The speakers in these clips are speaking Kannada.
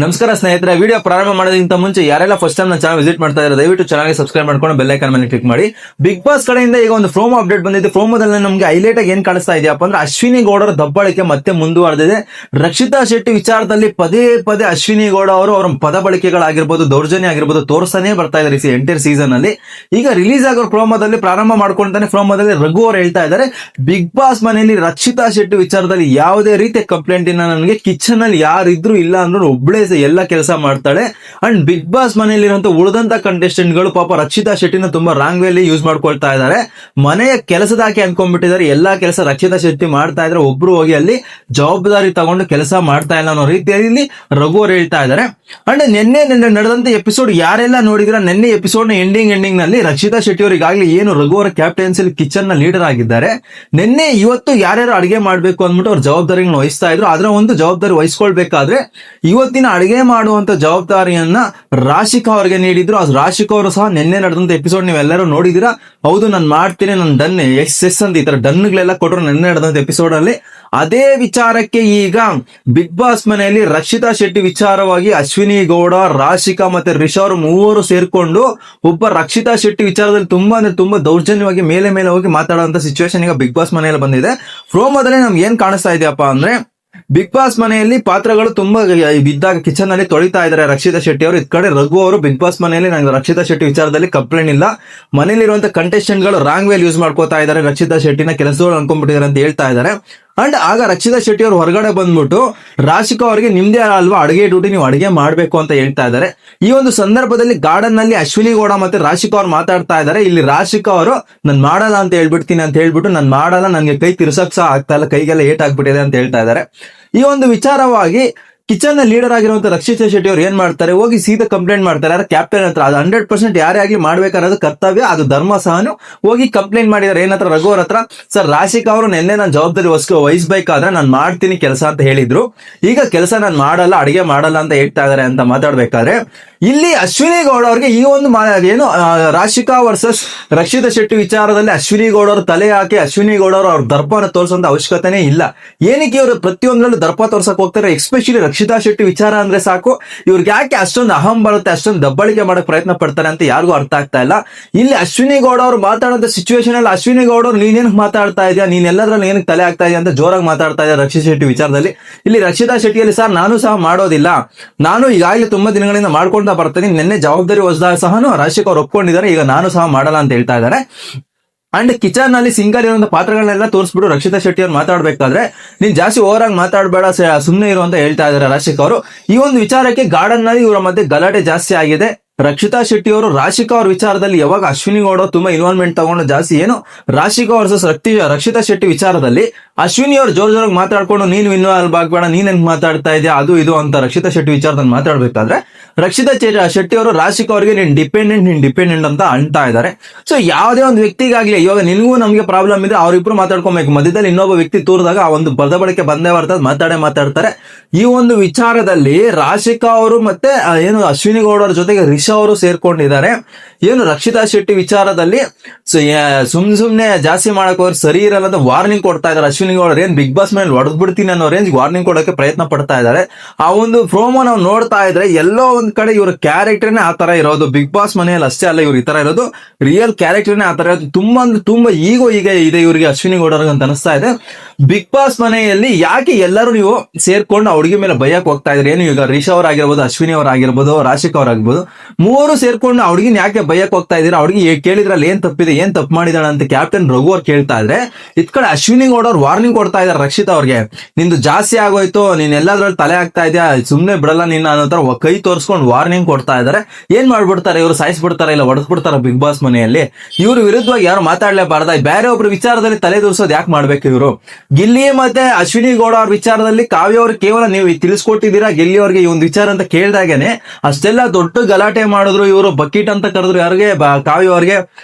ನಮಸ್ಕಾರ ಸ್ನೇಹಿತರೆ, ವಿಡಿಯೋ ಪ್ರಾರಂಭ ಮಾಡೋದಕ್ಕಿಂತ ಮುಂಚೆ ಯಾರೆಲ್ಲ ಫಸ್ಟ್ ಟೈಮ್ ನನ್ನ ಚಾನಲ್ ವಿಸಿಟ್ ಮಾಡ್ತಾ ಇದ್ದಾರೆ ದಯವಿಟ್ಟು ಚಾನಲ್ಗೆ ಸಬ್ಸ್ಕ್ರೈಬ್ ಮಾಡ್ಕೊಂಡು ಬೆಲ್ ಐಕಾನ್ ಮೇಲೆ ಕ್ಲಿಕ್ ಮಾಡಿ. ಬಿಗ್ ಬಾಸ್ ಕಡೆಯಿಂದ ಈಗ ಒಂದು ಪ್ರೋಮೋ ಅಪ್ಡೇಟ್ ಬಂದಿದೆ. ಪ್ರೋಮೋದಲ್ಲಿ ನಮಗೆ ಹೈಲೈಟ್ ಆಗಿ ಏನ್ ಕಾಣಿಸ್ತಾ ಇದೆಯಪ್ಪ ಅಂದ್ರೆ ಅಶ್ವಿನಿ ಗೌಡರ ದಬ್ಬಾಳಿಕೆ ಮತ್ತೆ ಮುಂದುವರೆದಿದೆ. ರಕ್ಷಿತಾ ಶೆಟ್ಟಿ ವಿಚಾರದಲ್ಲಿ ಪದೇ ಪದೇ ಅಶ್ವಿನಿ ಗೌಡ ಅವರು ಅವರ ಪದ ಬಳಕೆಗಳಾಗಿರ್ಬೋದು, ದೌರ್ಜನ್ಯ ಆಗಿರ್ಬೋದು ತೋರಿಸ್ತಾನೆ ಬರ್ತಾ ಇದ್ದಾರೆ ಈ ಎಂಟೈರ್ ಸೀಸನ್ ಅಲ್ಲಿ. ಈಗ ರಿಲೀಸ್ ಆಗೋ ಪ್ರೋಮೋದಲ್ಲಿ ಪ್ರಾರಂಭ ಮಾಡ್ಕೊಂತಾನೆ ಪ್ರೋಮೋದಲ್ಲಿ ರಘು ಅವರು ಹೇಳ್ತಾ ಇದ್ದಾರೆ, ಬಿಗ್ ಬಾಸ್ ಮನೆಯಲ್ಲಿ ರಕ್ಷಿತಾ ಶೆಟ್ಟಿ ವಿಚಾರದಲ್ಲಿ ಯಾವುದೇ ರೀತಿಯ ಕಂಪ್ಲೇಂಟ್ ಇನ್ನ ನನಗೆ, ಕಿಚನ್ ಅಲ್ಲಿ ಯಾರಿದ್ರು ಇಲ್ಲ ಅಂದ್ರೂ ಒಬ್ಳೆ ಎಲ್ಲ ಕೆಲಸ ಮಾಡ್ತಾಳೆ. ಅಂಡ್ ಬಿಗ್ ಬಾಸ್ ಮನೆಯಲ್ಲಿರುವಂತ ಉಳಿದಂತ ಕಂಟೆಸ್ಟೆಂಟ್ ಗಳು ಪಾಪ ರಕ್ಷಿತಾ ಶೆಟ್ಟಿನ ತುಂಬಾ ರಾಂಗ್ ವೇಲಿ ಯೂಸ್ ಮಾಡ್ಕೊಳ್ತಾ ಇದ್ದಾರೆ. ಮನೆಯ ಕೆಲಸದಾಕೆ ಅನ್ಕೊಂಡ್ಬಿಟ್ಟಿದ್ದಾರೆ, ಎಲ್ಲಾ ಕೆಲಸ ರಕ್ಷಿತಾ ಶೆಟ್ಟಿ ಮಾಡ್ತಾ ಇದ್ರೆ ಒಬ್ರು ಹೋಗಿ ಅಲ್ಲಿ ಜವಾಬ್ದಾರಿ ತಗೊಂಡು ಕೆಲಸ ಮಾಡ್ತಾ ಇಲ್ಲ ಅನ್ನೋ ರೀತಿಯಲ್ಲಿ ರಘು ಅವರು ಹೇಳ್ತಾ ಇದ್ದಾರೆ. ಅಂಡ್ ನಿನ್ನೆ ನಡೆದಂತ ಎಪಿಸೋಡ್ ಯಾರೆಲ್ಲ ನೋಡಿದ್ರ, ನಿನ್ನೆ ಎಪಿಸೋಡ್ ನ ಎಂಡಿಂಗ್ ನಲ್ಲಿ ರಕ್ಷಿತಾ ಶೆಟ್ಟಿ ಅವರು ಈಗಾಗಲೇ ಏನು ರಘು ಅವರ ಕ್ಯಾಪ್ಟನ್ಸಿ ಕಿಚನ್ ನ ಲೀಡರ್ ಆಗಿದ್ದಾರೆ. ನಿನ್ನೆ ಇವತ್ತು ಯಾರ್ಯಾರು ಅಡಿಗೆ ಮಾಡ್ಬೇಕು ಅಂದ್ಬಿಟ್ಟು ಅವ್ರ ಜವಾಬ್ದಾರಿಗಳನ್ನ ವಹಿಸ್ತಾ ಇದ್ರು. ಅದರ ಒಂದು ಜವಾಬ್ದಾರಿ ವಹಿಸ್ಕೊಳ್ಬೇಕಾದ್ರೆ ಇವತ್ತಿನ ಅಡಿಗೆ ಮಾಡುವಂತ ಜವಾಬ್ದಾರಿಯನ್ನ ರಾಶಿಕಾ ಅವರಿಗೆ ನೀಡಿದ್ರು. ಅದು ರಾಶಿಕಾ ಅವರು ಸಹ ನಿನ್ನೆ ನಡೆದಂತ ಎಪಿಸೋಡ್ ನೀವೆಲ್ಲರೂ ನೋಡಿದಿರಾ. ಹೌದು ನಾನು ಮಾಡ್ತೀನಿ, ನಾನು ಡನ್ ಎಸ್ ಅಂತ ಈ ತರ ಡನ್ಗಳೆಲ್ಲ ಕೊಟ್ಟರು ನಿನ್ನೆ ನಡೆದಂತ ಎಪಿಸೋಡ್ ಅಲ್ಲಿ. ಅದೇ ವಿಚಾರಕ್ಕೆ ಈಗ ಬಿಗ್ ಬಾಸ್ ಮನೆಯಲ್ಲಿ ರಕ್ಷಿತಾ ಶೆಟ್ಟಿ ವಿಚಾರವಾಗಿ ಅಶ್ವಿನಿ ಗೌಡ, ರಾಶಿಕಾ ಮತ್ತೆ ರಿಷಾ ಅವರು ಮೂವರು ಸೇರ್ಕೊಂಡು ಒಬ್ಬ ರಕ್ಷಿತಾ ಶೆಟ್ಟಿ ವಿಚಾರದಲ್ಲಿ ತುಂಬಾ ದೌರ್ಜನ್ಯವಾಗಿ ಮೇಲೆ ಹೋಗಿ ಮಾತಾಡುವಂತ ಸಿಚುವೇಶನ್ ಈಗ ಬಿಗ್ ಬಾಸ್ ಮನೆಯಲ್ಲಿ ಬಂದಿದೆ. ಪ್ರೋಮೋದಲ್ಲಿ ನಮ್ಗೆ ಏನ್ ಕಾಣಿಸ್ತಾ ಇದೆಯಪ್ಪ ಅಂದ್ರೆ, ಬಿಗ್ ಬಾಸ್ ಮನೆಯಲ್ಲಿ ಪಾತ್ರಗಳು ತುಂಬಾ ಬಿದ್ದಾಗ ಕಿಚನ್ ಅಲ್ಲಿ ತೊಳಿತಾ ಇದ್ದಾರೆ ರಕ್ಷಿತಾ ಶೆಟ್ಟಿ ಅವರು. ಇದ್ ಕಡೆ ರಘು ಅವರು ಬಿಗ್ ಬಾಸ್ ಮನೆಯಲ್ಲಿ ನಂಗೆ ರಕ್ಷಿತಾ ಶೆಟ್ಟಿ ವಿಚಾರದಲ್ಲಿ ಕಂಪ್ಲೇಂಟ್ ಇಲ್ಲ, ಮನೆಯಲ್ಲಿರುವಂತ ಕಂಟೆಸ್ಟೆಂಟ್ ಗಳು ರಾಂಗ್ ವೇಲ್ ಯೂಸ್ ಮಾಡ್ಕೋತಾ ಇದ್ದಾರೆ, ರಕ್ಷಿತಾ ಶೆಟ್ಟಿನ ಕೆಲಸದವ್ರು ಅನ್ಕೊಂಡ್ಬಿಟ್ಟಿದ್ದಾರೆ ಅಂತ ಹೇಳ್ತಾ ಇದ್ದಾರೆ. ಅಂಡ್ ಆಗ ರಕ್ಷಿತಾ ಶೆಟ್ಟಿ ಅವರು ಹೊರಗಡೆ ಬಂದ್ಬಿಟ್ಟು ರಾಶಿಕಾ ಅವರಿಗೆ ನಿಮ್ದೇ ಅಲ್ವಾ ಅಡುಗೆ ಡ್ಯೂಟಿ, ನೀವು ಅಡುಗೆ ಮಾಡ್ಬೇಕು ಅಂತ ಹೇಳ್ತಾ ಇದ್ದಾರೆ. ಈ ಒಂದು ಸಂದರ್ಭದಲ್ಲಿ ಗಾರ್ಡನ್ ನಲ್ಲಿ ಅಶ್ವಿನಿ ಗೌಡ ಮತ್ತೆ ರಾಶಿಕಾ ಅವ್ರು ಮಾತಾಡ್ತಾ ಇದ್ದಾರೆ. ಇಲ್ಲಿ ರಾಶಿಕಾ ಅವರು ನಾನು ಮಾಡಲ್ಲ ಅಂತ ಹೇಳ್ಬಿಡ್ತೀನಿ ಅಂತ ಹೇಳ್ಬಿಟ್ಟು, ನಾನು ಮಾಡಲ್ಲ, ನನ್ಗೆ ಕೈ ತಿರ್ಸಕ್ ಸಹ ಆಗ್ತಾ ಇಲ್ಲ, ಕೈಗೆಲ್ಲ ಏಟ್ ಆಗ್ಬಿಟ್ಟಿದೆ ಅಂತ ಹೇಳ್ತಾ ಇದ್ದಾರೆ. ಈ ಒಂದು ವಿಚಾರವಾಗಿ ಕಿಚನ್ ನ ಲೀಡರ್ ಆಗಿರುವಂತ ರಕ್ಷಿತಾ ಶೆಟ್ಟಿ ಅವರು ಏನ್ ಮಾಡ್ತಾರೆ, ಹೋಗಿ ಸೀದಾ ಕಂಪ್ಲೇಂಟ್ ಮಾಡ್ತಾರೆ ಯಾರು ಕ್ಯಾಪ್ಟನ್ ಹತ್ರ. ಅದು 100% ಯಾರೇ ಆಗ್ಲಿ ಮಾಡ್ಬೇಕಾದ್ರೆ ಕರ್ತವ್ಯ, ಅದು ಧರ್ಮ ಸಹನು. ಹೋಗಿ ಕಂಪ್ಲೇಂಟ್ ಮಾಡಿದಾರೆ ಏನತ್ರ, ರಘು ಅವ್ರ ಹತ್ರ. ಸರ್ ರಾಶಿಕಾ ಅವರು ನಿನ್ನೆ ನಾನು ಜವಾಬ್ದಾರಿ ವಹಿಸ್ಬೇಕಾದ್ರೆ ನಾನು ಮಾಡ್ತೀನಿ ಕೆಲಸ ಅಂತ ಹೇಳಿದ್ರು, ಈಗ ಕೆಲಸ ನಾನು ಮಾಡಲ್ಲ, ಅಡಿಗೆ ಮಾಡಲ್ಲ ಅಂತ ಹೇಳ್ತಾ ಇದಾರೆ ಅಂತ ಮಾತಾಡ್ಬೇಕಾದ್ರೆ ಇಲ್ಲಿ ಅಶ್ವಿನಿ ಗೌಡ ಅವ್ರಿಗೆ ಈ ಒಂದು ಏನು ರಾಶಿಕಾ ವರ್ಸಸ್ ರಕ್ಷಿತಾ ಶೆಟ್ಟಿ ವಿಚಾರದಲ್ಲಿ ಅಶ್ವಿನಿ ಗೌಡ ಅವರು ತಲೆ ಹಾಕಿ ಅಶ್ವಿನಿ ಗೌಡ ಅವರು ಅವ್ರ ದರ್ಪನ ತೋರಿಸುವಂತ ಅವಶ್ಯಕತೆನೇ ಇಲ್ಲ. ಏನಕ್ಕೆ ಇವರು ಪ್ರತಿಯೊಂದರಲ್ಲೂ ದರ್ಪ ತೋರ್ಸಕ್ ಹೋಗ್ತಾರೆ, ಎಸ್ಪೆಷಲಿ ರಕ್ಷಿತಾ ಶೆಟ್ಟಿ ವಿಚಾರ ಅಂದ್ರೆ ಸಾಕು ಇವ್ರಿಗೆ ಯಾಕೆ ಅಷ್ಟೊಂದು ಅಹಂ ಬರುತ್ತೆ, ಅಷ್ಟೊಂದು ದಬ್ಬಳಿಕೆ ಮಾಡಕ್ ಪ್ರಯತ್ನ ಪಡ್ತಾರೆ ಅಂತ ಯಾರಿಗೂ ಅರ್ಥ ಆಗ್ತಾ ಇಲ್ಲ. ಇಲ್ಲಿ ಅಶ್ವಿನಿ ಗೌಡ ಅವರು ಮಾತಾಡೋಂತ ಸಿಚುವೇಶನ್ ಅಲ್ಲಿ ಅಶ್ವಿನಿ ಗೌಡ ಅವರು ನೀನೇನ್ ಮಾತಾಡ್ತಾ ಇದೆಯಾ, ನೀನ್ ಎಲ್ಲದ್ರಲ್ಲಿ ಏನಕ್ಕೆ ತಲೆ ಆಗ್ತಾ ಇದೆಯಾ ಅಂತ ಜೋರಾಗಿ ಮಾತಾಡ್ತಾ ಇದ್ದಾರೆ ರಕ್ಷಿತಾ ಶೆಟ್ಟಿ ವಿಚಾರದಲ್ಲಿ. ಇಲ್ಲಿ ರಕ್ಷಿತಾ ಶೆಟ್ಟಿಯಲ್ಲಿ ಸರ್ ನಾನು ಸಹ ಮಾಡೋದಿಲ್ಲ, ನಾನು ಈಗಾಗಲೇ ತುಂಬಾ ದಿನಗಳಿಂದ ಮಾಡ್ಕೊಂತ ಬರ್ತೀನಿ, ನಿನ್ನೆ ಜವಾಬ್ದಾರಿ ಹೊಸದಾಗ ಸಹ ರಾಶಿಕಾ ಅವ್ರು ಒಪ್ಕೊಂಡಿದ್ದಾರೆ, ಈಗ ನಾನು ಸಹ ಮಾಡಲ್ಲ ಅಂತ ಹೇಳ್ತಾ ಇದ್ದಾರೆ. ಅಂಡ್ ಕಿಚನ್ ನಲ್ಲಿ ಸಿಂಗಲ್ ಇರುವಂತ ಪಾತ್ರಗಳನ್ನೆಲ್ಲ ತೋರಿಸ್ಬಿಟ್ಟು ರಕ್ಷಿತಾ ಶೆಟ್ಟಿ ಅವ್ರು ಮಾತಾಡ್ಬೇಕಾದ್ರೆ ನೀನ್ ಜಾಸ್ತಿ ಓವರ್ ಆಗಿ ಮಾತಾಡಬೇಡ, ಸುಮ್ಮನೆ ಇರು ಅಂತ ಹೇಳ್ತಾ ಇದ್ದಾರೆ ರಾಶಿಕಾ ಅವರು. ಈ ಒಂದು ವಿಚಾರಕ್ಕೆ ಗಾರ್ಡನ್ ನಲ್ಲಿ ಇವರ ಮಧ್ಯೆ ಗಲಾಟೆ ಜಾಸ್ತಿ ಆಗಿದೆ. ರಕ್ಷಿತಾ ಶೆಟ್ಟಿ ಅವರು ರಾಶಿಕಾ ಅವ್ರ ವಿಚಾರದಲ್ಲಿ ಯಾವಾಗ ಅಶ್ವಿನಿ ಗೌಡ ತುಂಬಾ ಇನ್ವಾಲ್ವ್ಮೆಂಟ್ ತಗೊಂಡು ಜಾಸ್ತಿ ಏನು ರಾಶಿಕಾ ವರ್ಸಸ್ ರಕ್ಷಿತಾ ಶೆಟ್ಟಿ ವಿಚಾರದಲ್ಲಿ ಅಶ್ವಿನಿ ಅವರು ಜೋರಾಗಿ ಮಾತಾಡ್ಕೊಂಡು ನೀನು ಇನ್ವಾಲ್ವ್ ಆಗ್ಬೇಡ, ನೀನ್ ಹೆಂಗ್ ಮಾತಾಡ್ತಾ ಇದೆಯಾ ಅದು ಇದು ಅಂತ ರಕ್ಷಿತಾ ಶೆಟ್ಟಿ ವಿಚಾರದಲ್ಲಿ ಮಾತಾಡ್ಬೇಕಾದ್ರೆ ರಕ್ಷಿತಾ ಶೆಟ್ಟಿ ಅವರು ರಾಶಿಕಾ ಅವರಿಗೆ ನೀನ್ ಡಿಪೆಂಡೆಂಟ್ ಅಂತ ಅಂತಾ ಇದ್ದಾರೆ. ಸೊ ಯಾವುದೇ ಒಂದು ವ್ಯಕ್ತಿಗಾಗ್ಲಿ ಇವಾಗ ನಿನ್ಗೂ ನಮ್ಗೆ ಪ್ರಾಬ್ಲಮ್ ಇದೆ, ಅವ್ರಿಬ್ರು ಮಾತಾಡ್ಕೊಬೇಕು, ಮಧ್ಯದಲ್ಲಿ ಇನ್ನೊಬ್ಬ ವ್ಯಕ್ತಿ ತೋರಿದಾಗ ಆ ಒಂದು ಪದ ಬಳಕೆ ಬಂದೇ ಬರ್ತದೆ, ಮಾತಾಡ್ತಾರೆ. ಈ ಒಂದು ವಿಚಾರದಲ್ಲಿ ರಾಶಿಕಾ ಅವರು ಮತ್ತೆ ಏನು ಅಶ್ವಿನಿ ಗೌಡ ಅವ್ರ ಜೊತೆಗೆ ರಿಷಾ ಅವರು ಸೇರ್ಕೊಂಡಿದ್ದಾರೆ. ಏನು ರಕ್ಷಿತಾ ಶೆಟ್ಟಿ ವಿಚಾರದಲ್ಲಿ ಸುಮ್ನೆ ಜಾಸ್ತಿ ಮಾಡಕ್ ಹೋದ್ರೆ ಸರಿ ಇರಲ್ಲ ಅಂತ ವಾರ್ನಿಂಗ್ ಕೊಡ್ತಾ ಇದ್ದಾರೆ. ಅಶ್ವಿನಿ ಗೌಡ ಏನ್ ಬಿಗ್ ಬಾಸ್ ಮೇಲೆ ಹೊಡೆದ್ ಬಿಡ್ತೀನಿ ಅನ್ನೋ ರೇಂಜ್ ವಾರ್ನಿಂಗ್ ಕೊಡೋಕೆ ಪ್ರಯತ್ನ ಪಡ್ತಾ ಇದ್ದಾರೆ. ಆ ಒಂದು ಪ್ರೋಮೋ ನಾವು ನೋಡ್ತಾ ಇದ್ರೆ ಎಲ್ಲೋ ಒಂದ್ ಕಡೆ ಇವ್ರ ಕ್ಯಾರೆಕ್ಟರ್ನೇ ಆ ತರ ಇರೋದು, ಬಿಗ್ ಬಾಸ್ ಮನೆಯಲ್ಲಿ ಅಷ್ಟೇ ಅಲ್ಲ ಇವ್ರು ಈ ತರ ಇರೋದು, ರಿಯಲ್ ಕ್ಯಾರೆಕ್ಟರ್ನೇ ಆ ತರ ಇರೋದು. ತುಂಬಾ ಈಗ ಇದೆ ಇವ್ರಿಗೆ ಅಶ್ವಿನಿ ಗೌಡರಿಗೆ ಅಂತ ಅನಿಸ್ತಾ ಇದೆ. ಬಿಗ್ ಬಾಸ್ ಮನೆಯಲ್ಲಿ ಯಾಕೆ ಎಲ್ಲರೂ ನೀವು ಸೇರ್ಕೊಂಡು ಹುಡುಗಿ ಮೇಲೆ ಬೈಯಕ್ ಹೋಗ್ತಾ ಇದ್ರಿ, ಏನು ಈಗ ರಿಷಾ ಅವ್ರ ಆಗಿರ್ಬೋದು, ಅಶ್ವಿನಿ ಅವ್ರ ಆಗಿರ್ಬೋದು, ರಾಶಿಕಾ ಅವ್ರ ಆಗಿರ್ಬೋದು, ಮೂವರು ಸೇರ್ಕೊಂಡು ಹುಡುಗಿನ ಯಾಕೆ ಬೈಯಕ್ ಹೋಗ್ತಾ ಇದೀರಾ, ಹುಡುಗಿ ಕೇಳಿದ್ರಲ್ಲಿ ಏನ್ ತಪ್ಪಿದೆ, ಏನ್ ತಪ್ಪು ಮಾಡಿದಾಳೆ ಅಂತ ಕ್ಯಾಪ್ಟನ್ ರಘು ಅವ್ರು ಕೇಳ್ತಾ ಇದ್ರೆ ಇದ್ ಕಡೆ ಅಶ್ವಿನಿ ಗೌಡ ಅವ್ರು ವಾರ್ನಿಂಗ್ ಕೊಡ್ತಾ ಇದಾರೆ ರಕ್ಷಿತಾ ಅವ್ರಿಗೆ, ನಿಂದು ಜಾಸ್ತಿ ಆಗೋಯ್ತು, ನೀನ್ ಎಲ್ಲದ್ರಲ್ಲಿ ತಲೆ ಆಗ್ತಾ ಇದೆಯಾ, ಸುಮ್ನೆ ಬಿಡಲ್ಲ ನಿನ್ನ ಅನ್ನೋ ತರ ಕೈ ತೋರಿಸ್ಕೊಂಡು ವಾರ್ನಿಂಗ್ ಕೊಡ್ತಾ ಇದಾರೆ. ಏನ್ ಮಾಡ್ಬಿಡ್ತಾರೆ ಇವರು, ಸಾಯಿಸ್ಬಿಡ್ತಾರೆ ಇಲ್ಲ ಹೊಡೆದ್ಬಿಡ್ತಾರ ಬಿಗ್ ಬಾಸ್ ಮನೆಯಲ್ಲಿ? ಇವ್ರ ವಿರುದ್ಧವಾಗಿ ಯಾರು ಮಾತಾಡ್ಲೇಬಾರ್ದ, ಬೇರೆ ಒಬ್ರು ವಿಚಾರದಲ್ಲಿ ತಲೆ ತೋರಿಸೋದು ಯಾಕೆ ಮಾಡ್ಬೇಕು ಇವರು? ಗಿಲ್ಲಿ ಮತ್ತೆ ಅಶ್ವಿನಿ ಗೌಡ ಅವ್ರ ವಿಚಾರದಲ್ಲಿ ಕಾವ್ಯ ಅವ್ರು ಕೇವಲ ನೀವು ತಿಳಿಸ್ಕೊಟ್ಟಿದ್ದೀರಾ ಗಿಲ್ಲಿ ಅವ್ರಿಗೆ ಈ ಒಂದು ವಿಚಾರ ಅಂತ ಕೇಳಿದಾಗೇನೆ ಅಷ್ಟೆಲ್ಲ ದೊಡ್ಡ ಗಲಾಟೆ ಮಾಡಿದ್ರು, ಇವರು ಬಕೀಟ್ ಅಂತ ಕರೆದ್ರು ಯಾರಿಗೆ, ಕಾವ್ಯ ಅವ್ರಿಗೆ.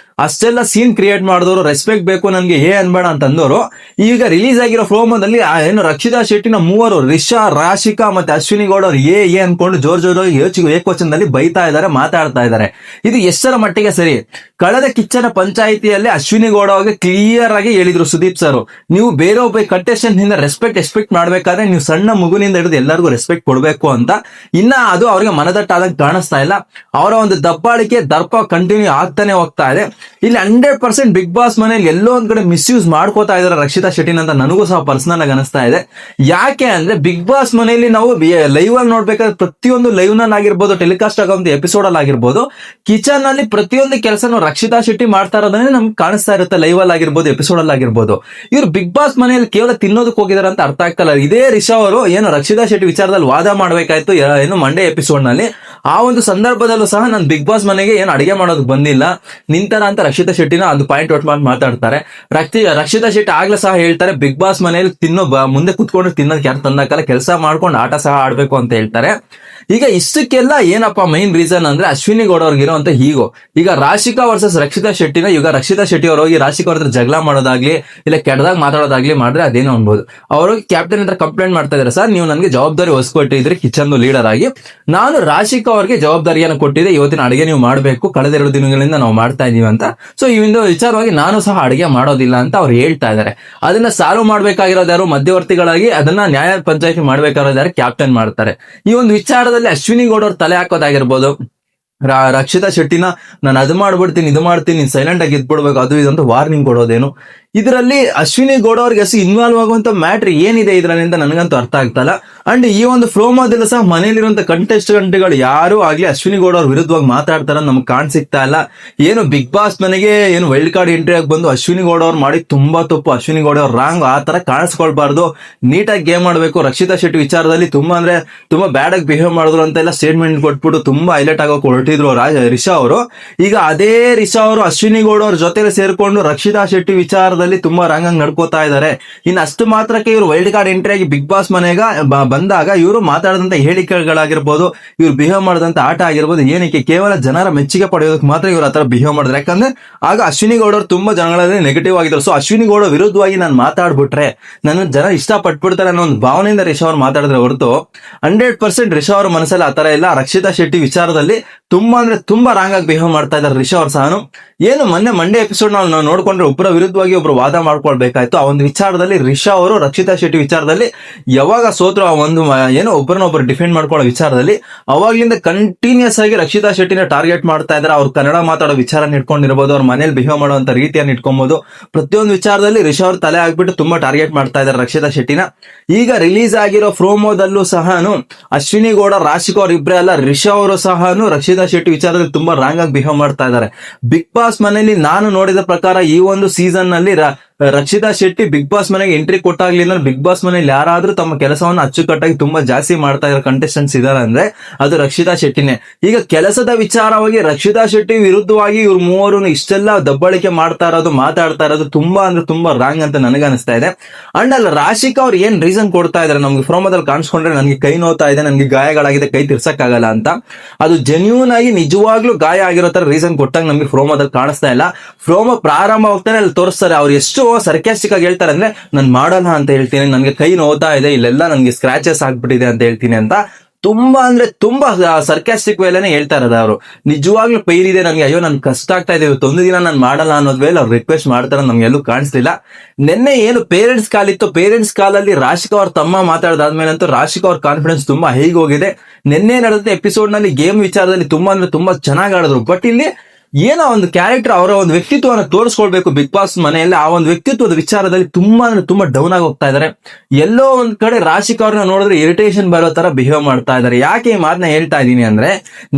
ಅಷ್ಟೆಲ್ಲ ಸೀನ್ ಕ್ರಿಯೇಟ್ ಮಾಡಿದವರು, ರೆಸ್ಪೆಕ್ಟ್ ಬೇಕು ನನ್ಗೆ ಅನ್ಬೇಡ ಅಂತ ಅಂದವರು, ಈಗ ರಿಲೀಸ್ ಆಗಿರೋ ಪ್ರೋಮೋದಲ್ಲಿ ಏನು ರಕ್ಷಿತಾ ಶೆಟ್ಟಿನ ಮೂವರು ರಿಷಾ, ರಾಶಿಕಾ ಮತ್ತೆ ಅಶ್ವಿನಿ ಗೌಡ ಅವ್ರು ಅನ್ಕೊಂಡು ಜೋರಾಗಿ ಏಕವಚನದಲ್ಲಿ ಬೈತಾ ಇದ್ದಾರೆ, ಮಾತಾಡ್ತಾ ಇದ್ದಾರೆ. ಇದು ಎಷ್ಟರ ಮಟ್ಟಿಗೆ ಸರಿ? ಕಳೆದ ಕಿಚ್ಚನ ಪಂಚಾಯಿತಿಯಲ್ಲಿ ಅಶ್ವಿನಿ ಗೌಡ ಅವ್ರಿಗೆ ಕ್ಲಿಯರ್ ಆಗಿ ಹೇಳಿದ್ರು ಸುದೀಪ್ ಸರ್, ನೀವು ಬೇರೆ ಒಬ್ಬ ಕಂಟೆಸ್ಟೆಂಟ್ ನಿಂದ ಎಕ್ಸ್ಪೆಕ್ಟ್ ಮಾಡ್ಬೇಕಾದ್ರೆ ನೀವು ಸಣ್ಣ ಮಗುನಿಂದ ಹಿಡಿದು ಎಲ್ಲರಿಗೂ ರೆಸ್ಪೆಕ್ಟ್ ಕೊಡ್ಬೇಕು ಅಂತ. ಇನ್ನ ಅದು ಅವ್ರಿಗೆ ಮನದಟ್ಟಾದಂಗೆ ಕಾಣಿಸ್ತಾ ಇಲ್ಲ. ಅವರ ಒಂದು ದಬ್ಬಾಳಿಕೆ ದರ್ಪ ಕಂಟಿನ್ಯೂ ಆಗ್ತಾನೆ ಹೋಗ್ತಾ ಇದೆ. ಇಲ್ಲಿ 100% ಬಿಗ್ ಬಾಸ್ ಮನೇಲಿ ಎಲ್ಲೋ ಒಂದ್ ಕಡೆ ಮಿಸ್ಯೂಸ್ ಮಾಡ್ಕೋತಾ ಇದಾರೆ ರಕ್ಷಿತಾ ಶೆಟ್ಟಿನ ಅಂತ ನನಗೂ ಸಹ ಪರ್ಸನಲ್ ಆಗಿ ಅನಿಸ್ತಾ ಇದೆ. ಯಾಕೆ ಅಂದ್ರೆ ಬಿಗ್ ಬಾಸ್ ಮನೆಯಲ್ಲಿ ನಾವು ಲೈವ್ ಅಲ್ಲಿ ನೋಡ್ಬೇಕಾದ್ರೆ ಪ್ರತಿಯೊಂದು ಲೈವ್ ನಲ್ಲಿ ಆಗಿರ್ಬೋದು, ಟೆಲಿಕಾಸ್ಟ್ ಆಗೋಂತ ಎಪಿಸೋಡ್ ಅಲ್ಲಿ ಆಗಿರ್ಬೋದು, ಕಿಚನ್ ಅಲ್ಲಿ ಪ್ರತಿಯೊಂದು ಕೆಲಸನೂ ರಕ್ಷಿತಾ ಶೆಟ್ಟಿ ಮಾಡ್ತಾ ಇರೋದನ್ನೇ ನಮ್ಗೆ ಕಾಣಿಸ್ತಾ ಇರುತ್ತೆ, ಲೈವ್ ಅಲ್ಲಿ ಆಗಿರ್ಬೋದು, ಎಪಿಸೋಡ್ ಅಲ್ಲಿ ಆಗಿರ್ಬೋದು. ಇವ್ರು ಬಿಗ್ ಬಾಸ್ ಮನೆಯಲ್ಲಿ ಕೇವಲ ತಿನ್ನೋದಕ್ಕೆ ಹೋಗಿದಾರೆ ಅಂತ ಅರ್ಥ ಆಗ್ತಲ್ಲ. ಇದೇ ರಿಷಾ ಅವರು ಏನು ರಕ್ಷಿತಾ ಶೆಟ್ಟಿ ವಿಚಾರದಲ್ಲಿ ವಾದ ಮಾಡ್ಬೇಕಾಯ್ತು ಏನು ಮಂಡೇ ಎಪಿಸೋಡ್ ನಲ್ಲಿ, ಆ ಒಂದು ಸಂದರ್ಭದಲ್ಲೂ ಸಹ ನಾನು ಬಿಗ್ ಬಾಸ್ ಮನೆಗೆ ಏನು ಅಡಿಗೆ ಮಾಡೋದಕ್ಕೆ ಬಂದಿಲ್ಲ ನಿಂತರ ಅಂತ ರಕ್ಷಿತಾ ಶೆಟ್ಟಿನ ಒಂದು ಪಾಯಿಂಟ್ ಔಟ್ ಮಾಡಿ ಮಾತಾಡ್ತಾರೆ. ರಕ್ಷಿತಾ ಶೆಟ್ಟಿ ಆಗ್ಲೇ ಸಹ ಹೇಳ್ತಾರೆ, ಬಿಗ್ ಬಾಸ್ ಮನೆಯಲ್ಲಿ ಮುಂದೆ ಕುತ್ಕೊಂಡು ತಿನ್ನೋದಕ್ಕೆ ಯಾರು ತಂದಾಕಲ್ಲ, ಕೆಲಸ ಮಾಡ್ಕೊಂಡು ಆಟ ಸಹ ಆಡ್ಬೇಕು ಅಂತ ಹೇಳ್ತಾರೆ. ಈಗ ಇಷ್ಟಕ್ಕೆಲ್ಲ ಏನಪ್ಪ ಮೈನ್ ರೀಸನ್ ಅಂದ್ರೆ ಅಶ್ವಿನಿ ಗೌಡ ಅವ್ರಿಗೆ ಇರೋಂತ ಈಗ ರಾಶಿಕಾ ವರ್ಸಸ್ ರಕ್ಷಿತಾ ಶೆಟ್ಟಿನ, ಈಗ ರಕ್ಷಿತಾ ಶೆಟ್ಟಿ ಅವರು ಹೋಗಿ ರಾಶಿಕಾ ಅವ್ರ ಹತ್ರ ಜಗಳ ಮಾಡೋದಾಗ್ಲಿ ಇಲ್ಲ ಕೆಟ್ಟದಾಗ ಮಾತಾಡೋದಾಗ್ಲಿ ಮಾಡಿದ್ರೆ ಅದೇನೋ ಅನ್ಬೋದು. ಅವರು ಕ್ಯಾಪ್ಟನ್ ಹತ್ರ ಕಂಪ್ಲೇಂಟ್ ಮಾಡ್ತಾ ಇದಾರೆ, ಸರ್ ನೀವು ನನಗೆ ಜವಾಬ್ದಾರಿ ಹೊಸ್ಕೊಟ್ಟಿದ್ರಿ ಕಿಚನ್ ಲೀಡರ್ ಆಗಿ, ನಾನು ರಾಶಿಕಾ ಅವ್ರಿಗೆ ಜವಾಬ್ದಾರಿಯನ್ನು ಕೊಟ್ಟಿದ್ದೆ, ಇವತ್ತಿನ ಅಡಿಗೆ ನೀವು ಮಾಡಬೇಕು, ಕಳೆದ 2 ದಿನಗಳಿಂದ ನಾವು ಮಾಡ್ತಾ ಇದೀವಿ ಅಂತ. ಸೊ ಈ ಒಂದು ವಿಚಾರವಾಗಿ ನಾನು ಸಹ ಅಡಿಗೆ ಮಾಡೋದಿಲ್ಲ ಅಂತ ಅವ್ರು ಹೇಳ್ತಾ ಇದ್ದಾರೆ. ಅದನ್ನ ಸಾಲ್ವ್ ಮಾಡ್ಬೇಕಾಗಿರೋದು ಯಾರು? ಮಧ್ಯವರ್ತಿಗಳಾಗಿ ಅದನ್ನ ನ್ಯಾಯ ಪಂಚಾಯತಿ ಮಾಡ್ಬೇಕಾಗಿರೋದು ಯಾರು? ಕ್ಯಾಪ್ಟನ್ ಮಾಡ್ತಾರೆ. ಈ ಒಂದು ವಿಚಾರದಲ್ಲಿ ಅಶ್ವಿನಿ ಗೌಡ ಅವ್ರು ತಲೆ ಹಾಕೋದಾಗಿರ್ಬೋದು, ರಕ್ಷಿತಾ ಶೆಟ್ಟಿನ ನಾನು ಅದು ಮಾಡ್ಬಿಡ್ತೀನಿ ಇದು ಮಾಡ್ತೀನಿ ಸೈಲೆಂಟ್ ಆಗಿ ಇದ್ಬಿಡ್ಬೇಕು ಅದು ಇದು ಅಂತ ವಾರ್ನಿಂಗ್ ಕೊಡೋದೇನು? ಇದರಲ್ಲಿ ಅಶ್ವಿನಿ ಗೌಡ ಅವ್ರಿಗೆ ಇನ್ವಾಲ್ವ್ ಆಗುವಂತ ಮ್ಯಾಟ್ರ್ ಏನಿದೆ ಇದರಲ್ಲಿ ಅಂತ ನನಗಂತೂ ಅರ್ಥ ಆಗ್ತಲ್ಲ. ಅಂಡ್ ಈ ಒಂದು ಫ್ರೋಮೋದಲ್ಲೂ ಸಹ ಮನೆಯಲ್ಲಿರುವಂತ ಕಂಟೆಸ್ಟೆಂಟ್ಗಳು ಯಾರು ಆಗ್ಲಿ ಅಶ್ವಿನಿ ಗೌಡ ಅವ್ರ ವಿರುದ್ಧವಾಗಿ ಮಾತಾಡ್ತಾರ ನಮ್ಗೆ ಕಾಣಿಸ್ತಾ ಇಲ್ಲ. ಏನು ಬಿಗ್ ಬಾಸ್ ಮನೆಗೆ ಏನು ವೈಲ್ಡ್ ಕಾರ್ಡ್ ಎಂಟ್ರಿ ಆಗಿ ಬಂದು ಅಶ್ವಿನಿ ಗೌಡ ಅವ್ರು ಮಾಡಿ ತುಂಬಾ ತಪ್ಪು, ಅಶ್ವಿನಿ ಗೌಡ ಅವ್ರು ರಾಂಗ್, ಆ ತರ ಕಾಣಿಸ್ಕೊಳ್ಬಾರ್ದು, ನೀಟಾಗಿ ಗೇಮ್ ಮಾಡ್ಬೇಕು. ರಕ್ಷಿತಾ ಶೆಟ್ಟಿ ವಿಚಾರದಲ್ಲಿ ತುಂಬಾ ಬ್ಯಾಡ್ ಆಗಿ ಬಿಹೇವ್ ಮಾಡಿದ್ರು ಅಂತ ಎಲ್ಲ ಸ್ಟೇಟ್ಮೆಂಟ್ ಕೊಟ್ಬಿಟ್ಟು ತುಂಬಾ ಹೈಲೈಟ್ ಆಗೋಕೆ ಹೊರಟಿದ್ರು ರಿಷಾ ಅವರು. ಈಗ ಅದೇ ರಿಷಾ ಅವರು ಅಶ್ವಿನಿ ಗೌಡ ಅವ್ರ ಜೊತೆ ಸೇರ್ಕೊಂಡು ರಕ್ಷಿತಾ ಶೆಟ್ಟಿ ವಿಚಾರದಲ್ಲಿ ತುಂಬಾ ರಾಂಗ್ ಆಗಿ ನಡ್ಕೋತಾ ಇದ್ದಾರೆ. ಇನ್ನು ಅಷ್ಟು ಮಾತ್ರಕ್ಕೆ ಇವರು ವೈಲ್ಡ್ ಕಾರ್ಡ್ ಎಂಟ್ರಿ ಆಗಿ ಬಿಗ್ ಬಾಸ್ ಮನೆಗ ಬಂದಾಗ ಇವರು ಮಾತಾಡಿದಂತ ಹೇಳಿಕೆಗಳಾಗಿರ್ಬೋದು, ಇವ್ರು ಬಿಹೇವ್ ಮಾಡಿದಂತ ಆಟ ಆಗಿರ್ಬೋದು, ಏನಕ್ಕೆ ಕೇವಲ ಜನರ ಮೆಚ್ಚುಗೆ ಪಡೆಯೋದಕ್ಕೆ ಮಾತ್ರ ಇವ್ರು ಆತರ ಬಿಹೇವ್ ಮಾಡಿದ್ರೆ. ಯಾಕಂದ್ರೆ ಆಗ ಅಶ್ವಿನಿ ಗೌಡ ಅವರು ತುಂಬಾ ಜನಗಳಲ್ಲಿ ನೆಗೆಟಿವ್ ಆಗಿದ್ರು. ಸೊ ಅಶ್ವಿನಿ ಗೌಡ ವಿರುದ್ಧವಾಗಿ ನಾನು ಮಾತಾಡ್ಬಿಟ್ರೆ ನನ್ನ ಜನ ಇಷ್ಟಪಟ್ಬಿಡ್ತಾರೆ ಅನ್ನೋ ಒಂದು ಭಾವನೆಯಿಂದ ರಿಷಾ ಅವ್ರು ಮಾತಾಡಿದ್ರೆ ಹೊರತು 100% ರಿಷಾ ಅವ್ರ ಮನಸ್ಸಲ್ಲಿ ಆತರ ಇಲ್ಲ. ರಕ್ಷಿತಾ ಶೆಟ್ಟಿ ವಿಚಾರದಲ್ಲಿ ತುಂಬಾ ರಾಂಗ್ ಆಗಿ ಬಿಹೇವ್ ಮಾಡ್ತಾ ಇದ್ದಾರೆ ರಿಷಾ ಅವ್ರ ಸಹ. ಏನು ಮೊನ್ನೆ ಮಂಡೇ ಎಪಿಸೋಡ್ ನಾವು ನೋಡ್ಕೊಂಡ್ರೆ ಒಬ್ಬರ ವಿರುದ್ಧವಾಗಿ ಒಬ್ರು ವಾದ ಮಾಡ್ಕೊಳ್ಬೇಕಾಯ್ತು. ಆ ಒಂದು ವಿಚಾರದಲ್ಲಿ ರಿಷಾ ಅವರು ರಕ್ಷಿತಾ ಶೆಟ್ಟಿ ವಿಚಾರದಲ್ಲಿ ಯಾವಾಗ ಸೋತ್ರು, ಆ ಒಂದು ಏನೋ ಒಬ್ಬರನ್ನೊಬ್ಬರು ಡಿಫೆಂಡ್ ಮಾಡ್ಕೊಳ್ಳೋ ವಿಚಾರದಲ್ಲಿ ಅವಾಗ್ಲಿಂದ ಕಂಟಿನ್ಯೂಸ್ ಆಗಿ ರಕ್ಷಿತಾ ಶೆಟ್ಟಿನ ಟಾರ್ಗೆಟ್ ಮಾಡ್ತಾ ಇದ್ದಾರೆ. ಅವ್ರು ಕನ್ನಡ ಮಾತಾಡೋ ವಿಚಾರ ಇಟ್ಕೊಂಡಿರ್ಬೋದು, ಅವ್ರ ಮನೇಲಿ ಬಿಹೇವ್ ಮಾಡುವಂತ ರೀತಿಯನ್ನು ಇಟ್ಕೊಬಹುದು. ಪ್ರತಿಯೊಂದು ವಿಚಾರದಲ್ಲಿ ರಿಷಾ ಅವ್ರ ತಲೆ ಆಗ್ಬಿಟ್ಟು ತುಂಬಾ ಟಾರ್ಗೆಟ್ ಮಾಡ್ತಾ ಇದ್ದಾರೆ ರಕ್ಷಿತಾ ಶೆಟ್ಟಿನ. ಈಗ ರಿಲೀಸ್ ಆಗಿರೋ ಪ್ರೋಮೋದಲ್ಲೂ ಸಹ ಅಶ್ವಿನಿ ಗೌಡ, ರಾಶಿಕಾ ಅವ್ರ ಇಬ್ಬರೇ ಅಲ್ಲ, ರಿಷಾ ಅವರು ಸಹ ರಕ್ಷಿತಾ ಶೆಟ್ಟಿ ವಿಚಾರದಲ್ಲಿ ತುಂಬಾ ರಾಂಗ್ ಆಗಿ ಬಿಹೇವ್ ಮಾಡ್ತಾ ಇದ್ದಾರೆ. ಬಿಗ್ ಬಾಸ್ ಮನೆಯಲ್ಲಿ ನಾನು ನೋಡಿದ ಪ್ರಕಾರ ಈ ಒಂದು ಸೀಸನ್ ನಲ್ಲಿ ರಕ್ಷಿತಾ ಶೆಟ್ಟಿ ಬಿಗ್ ಬಾಸ್ ಮನೆಗೆ ಎಂಟ್ರಿ ಕೊಟ್ಟಾಗ್ಲಿಂದ ಬಿಗ್ ಬಾಸ್ ಮನೇಲಿ ಯಾರಾದ್ರೂ ತಮ್ಮ ಕೆಲಸವನ್ನು ಅಚ್ಚುಕಟ್ಟಾಗಿ ತುಂಬಾ ಜಾಸ್ತಿ ಮಾಡ್ತಾ ಇರೋ ಕಂಟೆಸ್ಟೆಂಟ್ಸ್ ಇದಾರೆ ಅಂದ್ರೆ ಅದು ರಕ್ಷಿತಾ ಶೆಟ್ಟಿನೇ. ಈಗ ಕೆಲಸದ ವಿಚಾರವಾಗಿ ರಕ್ಷಿತಾ ಶೆಟ್ಟಿ ವಿರುದ್ಧವಾಗಿ ಇವ್ರು ಮೂವರು ಇಷ್ಟೆಲ್ಲ ದಬ್ಬಳಿಕೆ ಮಾಡ್ತಾ ಇರೋದು, ಮಾತಾಡ್ತಾ ಇರೋದು ತುಂಬಾ ರಾಂಗ್ ಅಂತ ನನಗೆ ಅನಿಸ್ತಾ ಇದೆ. ಅಂಡ್ ಅಲ್ಲಿ ರಾಶಿಕಾ ಅವ್ರು ಏನ್ ರೀಸನ್ ಕೊಡ್ತಾ ಇದಾರೆ ನಮ್ಗೆ ಪ್ರೋಮೋದಲ್ಲಿ ಕಾಣಿಸ್ಕೊಂಡ್ರೆ, ನನಗೆ ಕೈ ನೋತಾ ಇದೆ, ನನಗೆ ಗಾಯಗಳಾಗಿದೆ, ಕೈ ತಿರ್ಸಕ್ಕಾಗಲ್ಲ ಅಂತ, ಅದು ಜೆನ್ಯೂನ್ ಆಗಿ ನಿಜವಾಗ್ಲೂ ಗಾಯ ಆಗಿರೋ ತರ ರೀಸನ್ ಕೊಟ್ಟಾಗ ನಮ್ಗೆ ಪ್ರೋಮೋದಲ್ಲಿ ಕಾಣಿಸ್ತಾ ಇಲ್ಲ. ಪ್ರೋಮೋ ಪ್ರಾರಂಭ ಹೋಗ್ತಾನೆ ಅಲ್ಲಿ ತೋರಿಸ್ತಾರೆ, ಅವ್ರು ಎಷ್ಟು ಸರ್ಕ್ಯಾಸ್ಟಿಕ್ ಆಗಿ ಹೇಳ್ತಾರೆ ಅಂದ್ರೆ ನಾನು ಮಾಡಲ್ಲ ಅಂತ ಹೇಳ್ತೀನಿ, ನನ್ಗೆ ಕೈ ನೋತಾ ಇದೆ, ಇಲ್ಲೆಲ್ಲ ನನ್ಗೆ ಸ್ಕ್ರಾಚಸ್ ಆಗ್ಬಿಟ್ಟಿದೆ ಅಂತ ಹೇಳ್ತೀನಿ ಅಂತ ತುಂಬಾ ಸರ್ಕ್ಯಾಸ್ಟಿಕ್ ವೇಲೇನೆ ಹೇಳ್ತಾ ಇರೋದು. ಅವರು ನಿಜವಾಗ್ಲೂ ಪೈನ್ ಇದೆ ನನಗೆ, ಅಯ್ಯೋ ನನ್ ಕಷ್ಟ ಆಗ್ತಾ ಇದೆ, ಇವತ್ತು ಒಂದು ದಿನ ನಾನು ಮಾಡಲ್ಲ ಅನ್ನೋದ್ ವೇಳೆ ಅವ್ರು ರಿಕ್ವೆಸ್ಟ್ ಮಾಡ್ತಾರೆ, ನಮ್ಗೆ ಎಲ್ಲೂ ಕಾಣಿಸ್ಲಿಲ್ಲ. ನಿನ್ನೆ ಏನು ಪೇರೆಂಟ್ಸ್ ಕಾಲ್ ಇತ್ತು, ಪೇರೆಂಟ್ಸ್ ಕಾಲಲ್ಲಿ ರಾಶಿಕಾ ಅವ್ರ ತಮ್ಮ ಮಾತಾಡದಾದ್ಮೇಲೆ ಅಂತೂ ರಾಶಿಕಾ ಅವ್ರ ಕಾನ್ಫಿಡೆನ್ಸ್ ತುಂಬಾ ಹೇಗೋಗಿದೆ. ನಿನ್ನೆ ನಡೆದ ಎಪಿಸೋಡ್ ನಲ್ಲಿ ಗೇಮ್ ವಿಚಾರದಲ್ಲಿ ತುಂಬಾ ಚೆನ್ನಾಗಿ ಆಡಿದ್ರು. ಬಟ್ ಇಲ್ಲಿ ಏನೋ ಒಂದು ಕ್ಯಾರೆಕ್ಟರ್, ಅವರ ಒಂದು ವ್ಯಕ್ತಿತ್ವವನ್ನು ತೋರಿಸ್ಕೊಳ್ಬೇಕು ಬಿಗ್ ಬಾಸ್ ಮನೆಯಲ್ಲಿ, ಆ ಒಂದು ವ್ಯಕ್ತಿತ್ವದ ವಿಚಾರದಲ್ಲಿ ತುಂಬಾ ಡೌನ್ ಆಗಿ ಹೋಗ್ತಾ ಇದಾರೆ. ಎಲ್ಲೋ ಒಂದ್ ಕಡೆ ರಾಶಿಕಾ ಅವ್ರನ್ನ ನೋಡಿದ್ರೆ ಇರಿಟೇಷನ್ ಬರೋ ತರ ಬಿಹೇವ್ ಮಾಡ್ತಾ ಇದಾರೆ. ಯಾಕೆ ಈ ಮಾತನ್ನ ಹೇಳ್ತಾ ಇದೀನಿ ಅಂದ್ರೆ,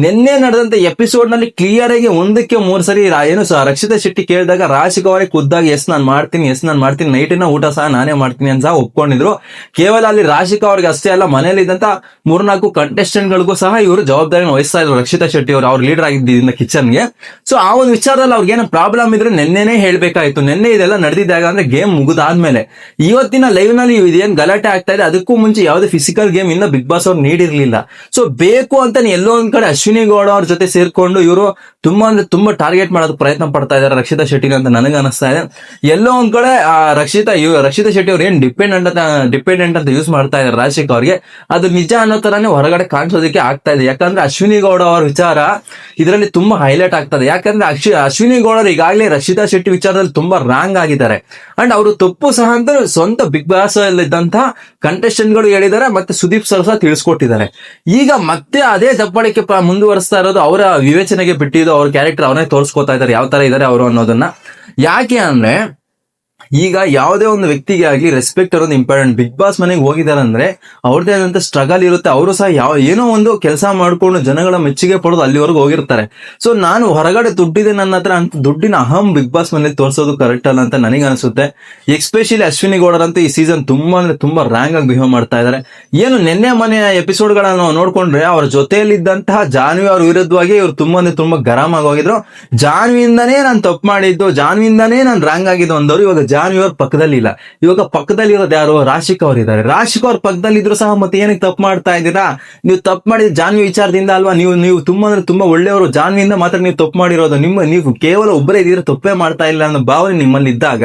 ನಿನ್ನೆ ನಡೆದಂತ ಎಪಿಸೋಡ್ ನಲ್ಲಿ ಕ್ಲಿಯರ್ ಆಗಿ 1-3 ಸರಿ ಏನು ರಕ್ಷಿತಾ ಶೆಟ್ಟಿ ಕೇಳಿದಾಗ ರಾಶಿಕಾ ಅವರೇ ಖುದ್ದಾಗಿ ಎಸ್ ನಾನು ಮಾಡ್ತೀನಿ, ನೈಟಿನ ಊಟ ಸಹ ನಾನೇ ಮಾಡ್ತೀನಿ ಅಂತ ಸಹ ಒಪ್ಕೊಂಡಿದ್ರು. ಕೇವಲ ಅಲ್ಲಿ ರಾಶಿಕಾ ಅವ್ರಿಗೆ ಅಷ್ಟೇ ಅಲ್ಲ, ಮನೇಲಿ ಇದ್ದಂತ 3-4 ಕಂಟೆಸ್ಟೆಂಟ್ ಗಳಿಗೂ ಸಹ ಇವರು ಜವಾಬ್ದಾರಿನ ವಹಿಸ್ತಾ ಇದ್ರು ರಕ್ಷಿತಾ ಶೆಟ್ಟಿ ಅವರು, ಅವ್ರ ಲೀಡರ್ ಆಗಿದ್ದರಿಂದ ಕಿಚನ್ಗೆ. ಸೊ ಆ ಒಂದು ವಿಚಾರದಲ್ಲಿ ಅವ್ರಿಗೆ ಏನೋ ಪ್ರಾಬ್ಲಮ್ ಇದ್ರೆ ನೆನ್ನೆನೇ ಹೇಳ್ಬೇಕಾಯ್ತು. ನೆನ್ನೆ ಇದೆಲ್ಲ ನಡೆದಿದ್ದಾಗ ಅಂದ್ರೆ ಗೇಮ್ ಮುಗಿದಾದ್ಮೇಲೆ. ಇವತ್ತಿನ ಲೈವ್ ನಲ್ಲಿ ಇದೇನ್ ಗಲಾಟೆ ಆಗ್ತಾ ಇದೆ, ಅದಕ್ಕೂ ಮುಂಚೆ ಯಾವುದೇ ಫಿಸಿಕಲ್ ಗೇಮ್ ಇನ್ನ ಬಿಗ್ ಬಾಸ್ ಅವ್ರು ನೀಡಿರ್ಲಿಲ್ಲ. ಸೊ ಬೇಕು ಅಂತ ಎಲ್ಲೋ ಒಂದ್ ಕಡೆ ಅಶ್ವಿನಿ ಗೌಡ ಅವ್ರ ಜೊತೆ ಸೇರ್ಕೊಂಡು ಇವರು ತುಂಬಾ ಅಂದ್ರೆ ತುಂಬಾ ಟಾರ್ಗೆಟ್ ಮಾಡೋದಕ್ಕೆ ಪ್ರಯತ್ನ ಪಡ್ತಾ ಇದಾರೆ ರಕ್ಷಿತಾ ಶೆಟ್ಟಿ ಅಂತ ನನಗೆ ಅನಿಸ್ತಾ ಇದೆ. ಎಲ್ಲೋ ಒಂದ್ ಕಡೆ ರಕ್ಷಿತಾ ಶೆಟ್ಟಿ ಅವ್ರು ಏನ್ ಡಿಪೆಂಡೆಂಟ್ ಅಂತ ಯೂಸ್ ಮಾಡ್ತಾ ಇದಾರೆ ರಾಶಿಕ್ ಅವ್ರಿಗೆ, ಅದು ನಿಜ ಅನ್ನೋ ತರಾನೇ ಹೊರಗಡೆ ಕಾಣಿಸೋದಕ್ಕೆ ಆಗ್ತಾ ಇದೆ. ಯಾಕಂದ್ರೆ ಅಶ್ವಿನಿ ಗೌಡ ಅವ್ರ ವಿಚಾರ ಇದರಲ್ಲಿ ತುಂಬಾ ಹೈಲೈಟ್ ಆಗ್ತದೆ. ಯಾಕಂದ್ರೆ ಅಶ್ವಿನಿ ಗೌಡರು ಈಗಾಗಲೇ ರಕ್ಷಿತಾ ಶೆಟ್ಟಿ ವಿಚಾರದಲ್ಲಿ ತುಂಬಾ ರಾಂಗ್ ಆಗಿದ್ದಾರೆ. ಅಂಡ್ ಅವರು ತಪ್ಪು ಸಹ ಅಂತ ಸ್ವಂತ ಬಿಗ್ ಬಾಸ್ ಇದ್ದಂತಹ ಕಂಟೆಸ್ಟೆಂಟ್ ಗಳು ಹೇಳಿದ್ದಾರೆ, ಮತ್ತೆ ಸುದೀಪ್ ಸರ್ ಸಹ ತಿಳಿಸ್ಕೊಟ್ಟಿದ್ದಾರೆ. ಈಗ ಮತ್ತೆ ಅದೇ ದಬ್ಬಾಳಿಕೆ ಮುಂದುವರಿಸ್ತಾ ಇರೋದು ಅವರ ವಿವೇಚನೆಗೆ ಬಿಟ್ಟಿದ್ದು. ಅವ್ರ ಕ್ಯಾರೆಕ್ಟರ್ ಅವರೇ ತೋರಿಸ್ಕೊತಾ ಇದ್ದಾರೆ ಯಾವ ತರ ಇದ್ದಾರೆ ಅವರು ಅನ್ನೋದನ್ನ. ಯಾಕೆ ಅಂದ್ರೆ ಈಗ ಯಾವುದೇ ಒಂದು ವ್ಯಕ್ತಿಗೆ ಆಗ್ಲಿ ರೆಸ್ಪೆಕ್ಟ್ ಅನ್ನೋದು ಇಂಪಾರ್ಟೆಂಟ್. ಬಿಗ್ ಬಾಸ್ ಮನೆಗೆ ಹೋಗಿದ್ದಾರೆ ಅಂದ್ರೆ ಅವ್ರದೇ ಆದಂತ ಸ್ಟ್ರಗಲ್ ಇರುತ್ತೆ. ಅವರು ಸಹ ಏನೋ ಒಂದು ಕೆಲಸ ಮಾಡ್ಕೊಂಡು ಜನಗಳ ಮೆಚ್ಚುಗೆ ಪಡೋದು ಅಲ್ಲಿವರೆಗೂ ಹೋಗಿರ್ತಾರೆ. ಸೊ ನಾನು ಹೊರಗಡೆ ದುಡ್ಡಿದೆ ನನ್ನ ಹತ್ರ ಅಂತ ದುಡ್ಡಿನ ಅಹಂ ಬಿಗ್ ಬಾಸ್ ಮನೇಲಿ ತೋರಿಸೋದು ಕರೆಕ್ಟ್ ಅಲ್ಲ ಅಂತ ನನಗೆ ಅನಿಸುತ್ತೆ. ಎಸ್ಪೆಷಲಿ ಅಶ್ವಿನಿ ಗೌಡರಂತೂ ಈ ಸೀಸನ್ ತುಂಬಾ ಅಂದ್ರೆ ತುಂಬಾ ರ್ಯಾಂಕ್ ಆಗಿ ಬಿಹೇವ್ ಮಾಡ್ತಾ ಇದ್ದಾರೆ. ಏನು ನಿನ್ನೆ ಮನೆಯ ಎಪಿಸೋಡ್ ಗಳನ್ನ ನೋಡ್ಕೊಂಡ್ರೆ ಅವ್ರ ಜೊತೆಯಲ್ಲಿದ್ದಂತಹ ಜಾನ್ವಿ ಅವ್ರ ವಿರುದ್ಧವಾಗಿ ಇವ್ರು ತುಂಬಾ ಅಂದ್ರೆ ತುಂಬಾ ಗರಂ ಆಗಿ ಹೋಗಿದ್ರು. ಜಾನ್ವಿಯಿಂದಾನೇ ನಾನು ತಪ್ಪು ಮಾಡಿದ್ದು, ಜಾನ್ವಿಯಿಂದಾನೇ ನಾನು ರ್ಯಾಂಕ್ ಆಗಿದ್ದು ಅಂದವರು ಇವಾಗ ಜಾನ್ವಿ ಅವ್ರ ಪಕ್ಕದಲ್ಲಿ ಇಲ್ಲ. ಇವಾಗ ಪಕ್ಕದಲ್ಲಿ ಇರೋದು ಯಾರು? ರಾಶಿಕ್ ಅವ್ರು ಇದ್ದಾರೆ. ರಾಶಿಕ್ ಅವ್ರ ಪಕ್ಕದಲ್ಲಿ ಇದ್ರು ಸಹ ಮತ್ತೆ ಏನಕ್ಕೆ ತಪ್ಪು ಮಾಡ್ತಾ ಇದ್ದೀರಾ? ನೀವು ತಪ್ಪು ಮಾಡಿದ ಜಾನ್ವಿ ವಿಚಾರದಿಂದ ಅಲ್ವಾ? ನೀವು ತುಂಬಾ ಅಂದ್ರೆ ತುಂಬಾ ಒಳ್ಳೆಯವರು. ಜಾನ್ವಿಯಿಂದ ಮಾತ್ರ ನೀವು ತಪ್ಪು ಮಾಡಿರೋದು. ನೀವು ಕೇವಲ ಒಬ್ಬರೇ ಇದ್ದೀರಾ, ತಪ್ಪೇ ಮಾಡ್ತಾ ಇಲ್ಲ ಅನ್ನೋ ಭಾವನೆ ನಿಮ್ಮಲ್ಲಿ ಇದ್ದಾಗ,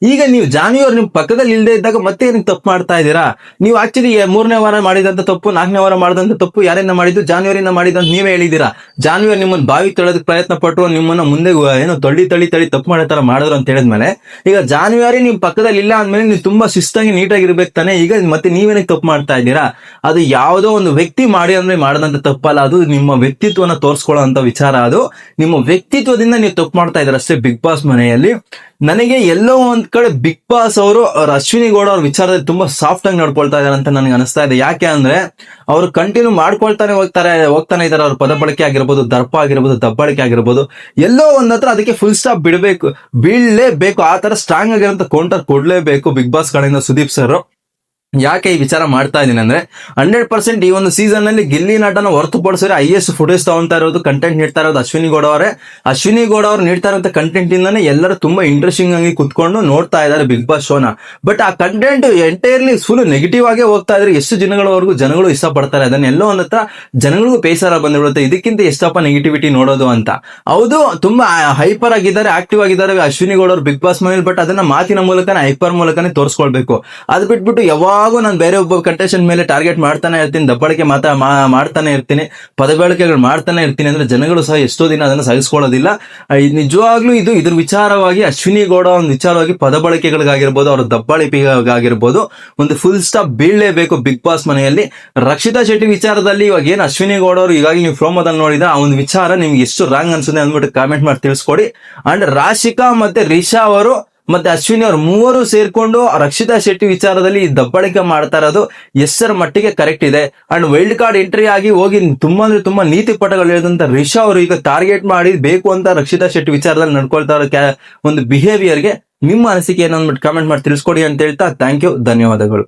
ಈಗ ನೀವು ಜಾನ್ವಿ ಅವ್ರು ನಿಮ್ ಪಕ್ಕದಲ್ಲಿ ಇಲ್ಲದೆ ಇದ್ದಾಗ ಮತ್ತೆ ಏನಕ್ಕೆ ತಪ್ಪು ಮಾಡ್ತಾ ಇದ್ದೀರಾ? ನೀವು ಆಕ್ಚುಲಿ 3ನೇ ವಾರ ಮಾಡಿದಂತ ತಪ್ಪು, 4ನೇ ವಾರ ಮಾಡಿದಂತ ತಪ್ಪು ಯಾರಿಂದ ಮಾಡಿದ್ದು? ಜಾನ್ವಿಯವರಿಂದ ಮಾಡಿದಂತ ನೀವೇ ಹೇಳಿದೀರಾ. ಜಾನ್ವಿಯವ್ರು ನಿಮ್ಮನ್ನ ಬಾವಿ ತೊಳೆದಕ್ಕೆ ಪ್ರಯತ್ನ ಪಟ್ಟು ನಿಮ್ಮನ್ನ ಮುಂದೆ ಏನೋ ತಳ್ಳಿ ತಪ್ಪು ಮಾಡೋ ತರ ಮಾಡಿದ್ರು ಅಂತ ಹೇಳಿದ್ಮೇಲೆ, ಈಗ ಜಾನ್ವಿಯವರೇ ನಿಮ್ ಪಕ್ಕದಲ್ಲಿ ಇಲ್ಲ ಅಂದ್ಮೇಲೆ ನೀವು ತುಂಬಾ ಶಿಸ್ತಾಗಿ ನೀಟಾಗಿ ಇರ್ಬೇಕು ತಾನೆ. ಈಗ ಮತ್ತೆ ನೀವೇನಕ್ಕೆ ತಪ್ಪು ಮಾಡ್ತಾ ಇದ್ದೀರಾ? ಅದು ಯಾವುದೋ ಒಂದು ವ್ಯಕ್ತಿ ಮಾಡಿ ಅಂದ್ರೆ ಮಾಡದಂತ ತಪ್ಪಲ್ಲ, ಅದು ನಿಮ್ಮ ವ್ಯಕ್ತಿತ್ವನ ತೋರಿಸ್ಕೊಳ್ಳೋ ಅಂತ ವಿಚಾರ. ಅದು ನಿಮ್ಮ ವ್ಯಕ್ತಿತ್ವದಿಂದ ನೀವು ತಪ್ಪು ಮಾಡ್ತಾ ಇದ್ದೀರಾ ಅಷ್ಟೇ ಬಿಗ್ ಬಾಸ್ ಮನೆಯಲ್ಲಿ. ನನಗೆ ಎಲ್ಲೋ ಒಂದ್ ಕಡೆ ಬಿಗ್ ಬಾಸ್ ಅವರು ಅಶ್ವಿನಿ ಗೌಡ ಅವ್ರ ವಿಚಾರದಲ್ಲಿ ತುಂಬಾ ಸಾಫ್ಟ್ ಆಗಿ ನಡ್ಕೊಳ್ತಾ ಇದಾರೆ ಅಂತ ನನಗೆ ಅನಿಸ್ತಾ ಇದೆ. ಯಾಕೆ ಅಂದ್ರೆ ಅವರು ಕಂಟಿನ್ಯೂ ಮಾಡ್ಕೊಳ್ತಾನೆ ಹೋಗ್ತಾನೆ ಇದಾರೆ. ಅವ್ರ ಪದ ಬಳಕೆ ಆಗಿರ್ಬೋದು, ದರ್ಪ ಆಗಿರ್ಬೋದು, ದಬ್ಬಾಳಿಕೆ ಆಗಿರ್ಬೋದು, ಎಲ್ಲೋ ಒಂದ್ ಹತ್ರ ಅದಕ್ಕೆ ಫುಲ್ ಸ್ಟಾಪ್ ಬೀಳಲೇಬೇಕು. ಆ ತರ ಸ್ಟ್ರಾಂಗ್ ಆಗಿರೋಂಥ ಕೌಂಟರ್ ಕೊಡ್ಲೇಬೇಕು ಬಿಗ್ ಬಾಸ್ ಕಡೆಯಿಂದ ಸುದೀಪ್ ಸರ್. ಯಾಕೆ ಈ ವಿಚಾರ ಮಾಡ್ತಾ ಇದೀನಿ ಅಂದ್ರೆ 100% ಈ ಒಂದು ಸೀಸನ್ ನಲ್ಲಿ ಗಿಲ್ಲಿ ನಟನ ಹೊರತುಪಡಿಸಿದ್ರೆ ಹೈಯೆಸ್ಟ್ ಫುಟೇಜ್ ತಗೊಂತಾ ಇರೋದು, ಕಂಟೆಂಟ್ ನೀಡ್ತಾ ಇರೋದು ಅಶ್ವಿನಿ ಗೌಡ ಅವರೇ. ಅಶ್ವಿನಿ ಗೌಡ ಅವ್ರು ನೀಡ್ತಾ ಇರೋ ಕಂಟೆಂಟ್ ಇಂದಾನೆ ಎಲ್ಲರೂ ತುಂಬಾ ಇಂಟ್ರೆಸ್ಟಿಂಗ್ ಆಗಿ ಕುತ್ಕೊಂಡು ನೋಡ್ತಾ ಇದ್ದಾರೆ ಬಿಗ್ ಬಾಸ್ ಶೋನ. ಬಟ್ ಆ ಕಂಟೆಂಟ್ ಎಂಟೈರ್ಲಿ ಫುಲ್ ನೆಗೆಟಿವ್ ಆಗೇ ಹೋಗ್ತಾ ಇದ್ರೆ ಎಷ್ಟು ಜನಗಳವರೆಗೂ ಜನಗಳು ಇಷ್ಟಪಡ್ತಾರೆ. ಅದನ್ನ ಎಲ್ಲೋ ಒಂದ್ ಹತ್ರ ಜನಗಳಿಗೂ ಬೇಸರ ಬಂದ್ಬಿಡುತ್ತೆ, ಇದಕ್ಕಿಂತ ಎಷ್ಟಪ್ಪ ನೆಗೆಟಿವಿಟಿ ನೋಡೋದು ಅಂತ. ಹೌದು, ತುಂಬಾ ಹೈಪರ್ ಆಗಿದ್ದಾರೆ, ಆಕ್ಟಿವ್ ಆಗಿದ್ದಾರೆ ಅಶ್ವಿನಿ ಗೌಡ ಅವರು ಬಿಗ್ ಬಾಸ್ ಮನೇಲಿ. ಬಟ್ ಅದನ್ನ ಮಾತಿನ ಮೂಲಕನೇ, ಹೈಪರ್ ಮೂಲಕನೇ ತೋರಿಸ್ಕೊಳ್ಬೇಕು. ಅದ್ ಬಿಟ್ಬಿಟ್ಟು ಯಾವಾಗೂ ನಾನು ಬೇರೆ ಒಬ್ಬ ಕಂಟೆಸ್ಟೆಂಟ್ ಮೇಲೆ ಟಾರ್ಗೆಟ್ ಮಾಡ್ತಾನೆ ಇರ್ತೀನಿ, ದಬ್ಬಾಳಿಕೆ ಮಾಡ್ತಾನೆ ಇರ್ತೀನಿ, ಪದಬಳಕೆಗಳು ಮಾಡ್ತಾನೆ ಇರ್ತೀನಿ ಅಂದ್ರೆ ಜನಗಳು ಸಹ ಎಷ್ಟೋ ದಿನ ಅದನ್ನ ಸಹಿಸ್ಕೊಳ್ಳೋದಿಲ್ಲ. ನಿಜವಾಗ್ಲೂ ಇದ್ರ ವಿಚಾರವಾಗಿ ಅಶ್ವಿನಿ ಗೌಡ ಒಂದು ವಿಚಾರವಾಗಿ ಪದಬಳಕೆಗಳಿಗಾಗಿರ್ಬೋದು, ಅವ್ರ ದಬ್ಬಾಳಿಕೆಗಾಗಿರ್ಬೋದು ಒಂದು ಫುಲ್ ಸ್ಟಾಪ್ ಬೀಳಲೇಬೇಕು ಬಿಗ್ ಬಾಸ್ ಮನೆಯಲ್ಲಿ. ರಕ್ಷಿತಾ ಶೆಟ್ಟಿ ವಿಚಾರದಲ್ಲಿ ಇವಾಗ ಏನು ಅಶ್ವಿನಿ ಗೌಡ ಅವರು ಈಗಾಗಲೇ ನೀವು ಪ್ರೋಮೋದಲ್ಲಿ ನೋಡಿದ ಆ ಒಂದು ವಿಚಾರ ನಿಮ್ಗೆ ಎಷ್ಟು ರಾಂಗ್ ಅನ್ಸುತ್ತೆ ಅಂದ್ಬಿಟ್ಟು ಕಾಮೆಂಟ್ ಮಾಡಿ ತಿಳಿಸ್ಕೊಡಿ. ಅಂಡ್ ರಾಶಿಕಾ ಮತ್ತೆ ರಿಷಾ ಅವರು ಮತ್ತೆ ಅಶ್ವಿನಿ ಅವರು ಮೂವರು ಸೇರ್ಕೊಂಡು ರಕ್ಷಿತಾ ಶೆಟ್ಟಿ ವಿಚಾರದಲ್ಲಿ ದಬ್ಬಾಳಿಕೆ ಮಾಡ್ತಾ ಇರೋದು ಎಷ್ಟರ ಮಟ್ಟಿಗೆ ಕರೆಕ್ಟ್ ಇದೆ. ಅಂಡ್ ವೈಲ್ಡ್ ಕಾರ್ಡ್ ಎಂಟ್ರಿ ಆಗಿ ಹೋಗಿ ತುಂಬಾ ಅಂದ್ರೆ ತುಂಬಾ ನೀತಿ ಪಟಗಳು ಹೇಳಿದಂತ ರಿಷಾ ಅವರು ಈಗ ಟಾರ್ಗೆಟ್ ಮಾಡಿ ಬೇಕು ಅಂತ ರಕ್ಷಿತಾ ಶೆಟ್ಟಿ ವಿಚಾರದಲ್ಲಿ ನಡ್ಕೊಳ್ತಾ ಇರೋ ಒಂದು ಬಿಹೇವಿಯರ್ಗೆ ನಿಮ್ಮ ಅನಿಸಿಕೆ ಏನೋ ಕಾಮೆಂಟ್ ಮಾಡಿ ತಿಳಿಸ್ಕೊಡಿ ಅಂತ ಹೇಳ್ತಾ ಥ್ಯಾಂಕ್ ಯು, ಧನ್ಯವಾದಗಳು.